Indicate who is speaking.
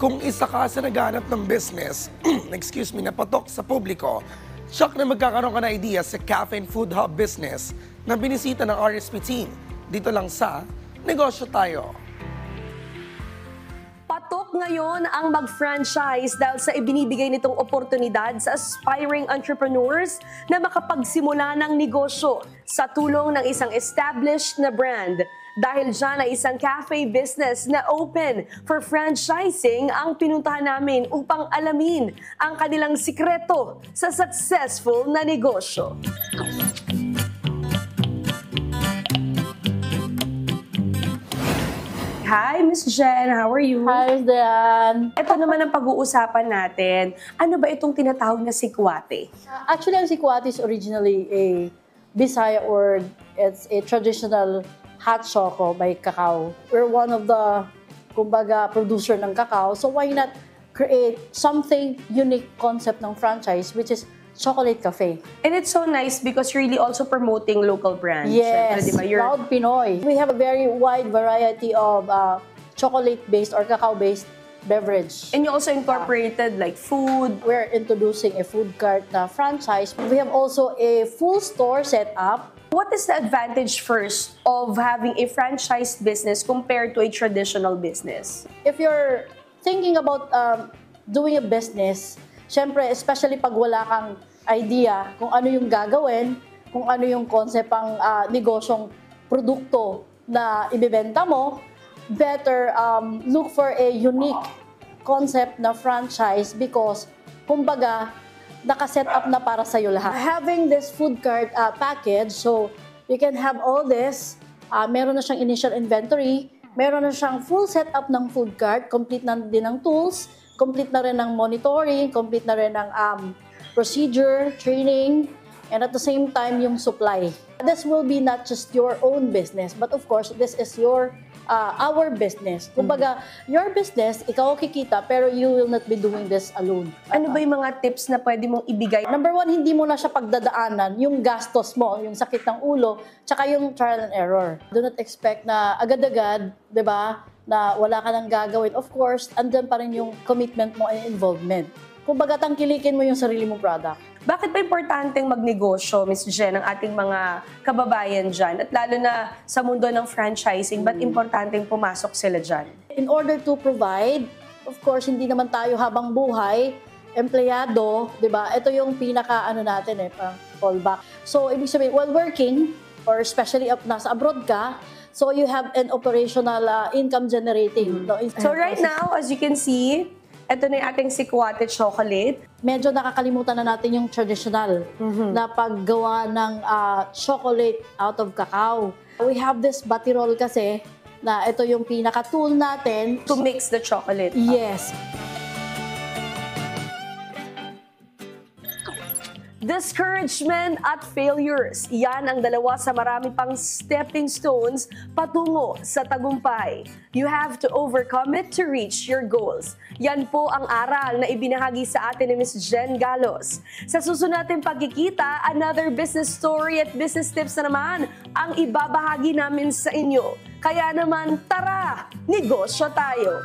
Speaker 1: Kung isa ka sa naghahanap ng business, na patok sa publiko, tsak na magkakaroon ka na idea sa cafe and food hub business na binisita ng RSP team. Dito lang sa Negosyo Tayo.
Speaker 2: Patok ngayon ang mag-franchise dahil sa ibinibigay nitong oportunidad sa aspiring entrepreneurs na makapagsimula ng negosyo sa tulong ng isang established na brand. Dahil dyan ay isang cafe business na open for franchising ang pinuntahan namin upang alamin ang kanilang sikreto sa successful na negosyo. Hi, Miss Jen. How are you?
Speaker 3: Hi, Dan.
Speaker 2: Ito naman ang pag-uusapan natin. Ano ba itong tinatawag na sikwate?
Speaker 3: Actually, ang sikwate is originally a Bisaya word. It's a traditional hot choco by cacao. We're one of the, kumbaga, producer ng cacao. So why not create something unique concept ng franchise, which is Chocolate Cafe.
Speaker 2: And it's so nice because you're really also promoting local brands.
Speaker 3: Yes,
Speaker 2: Siyempre, diba?
Speaker 3: proud Pinoy. We have a very wide variety of chocolate-based or cacao-based beverage.
Speaker 2: And you also incorporated like food.
Speaker 3: We're introducing a food cart na franchise. We have also a full store setup.
Speaker 2: What is the advantage first of having a franchise business compared to a traditional business?
Speaker 3: If you're thinking about doing a business, syempre, especially pag wala kang idea kung ano yung gagawin, kung ano yung concept ang negosyong produkto na ibibenta mo, better look for a unique concept na franchise because, kumbaga, nakaset up na para sa'yo lahat. Having this food cart package, so you can have all this, meron na siyang initial inventory, meron na siyang full setup ng food cart, complete na din ng tools, complete na rin ng monitoring, complete na rin ng procedure, training, and at the same time, yung supply. This will be not just your own business, but of course, this is our business. Kumbaga, your business, ikaw kikita, pero you will not be doing this alone.
Speaker 2: Ano ba yung mga tips na pwede mong ibigay?
Speaker 3: Number one, hindi mo na siya pagdadaanan, yung gastos mo, yung sakit ng ulo, tsaka yung trial and error. Do not expect na agad-agad, di ba, na wala ka nang gagawin. Of course, andyan pa rin yung commitment mo and involvement. Kumbaga, tangkilikin mo yung sarili mong product.
Speaker 2: Bakit ba importanteng magnegosyo, Ms. Jen, ang ating mga kababayan dyan? At lalo na sa mundo ng franchising, ba't importanteng pumasok sila dyan?
Speaker 3: In order to provide, of course, hindi naman tayo habang buhay, empleyado, di ba? Ito yung natin fallback. So, ibig sabihin, while working, or especially nasa abroad ka, so you have an operational income generating.
Speaker 2: So right now, as you can see, ito na yung ating sikwate chocolate.
Speaker 3: Medyo nakakalimutan na natin yung traditional na paggawa ng chocolate out of cacao. We have this batirol kasi na ito yung pinaka-tool natin.
Speaker 2: To mix the chocolate.
Speaker 3: Yes.
Speaker 2: Discouragement at failures. Yan ang dalawa sa marami pang stepping stones patungo sa tagumpay. You have to overcome it to reach your goals. Yan po ang aral na ibinahagi sa atin ni Ms. Jen Galos. Sa susunod natin pagkikita, another business story at business tips na naman ang ibabahagi namin sa inyo. Kaya naman, tara, negosyo tayo!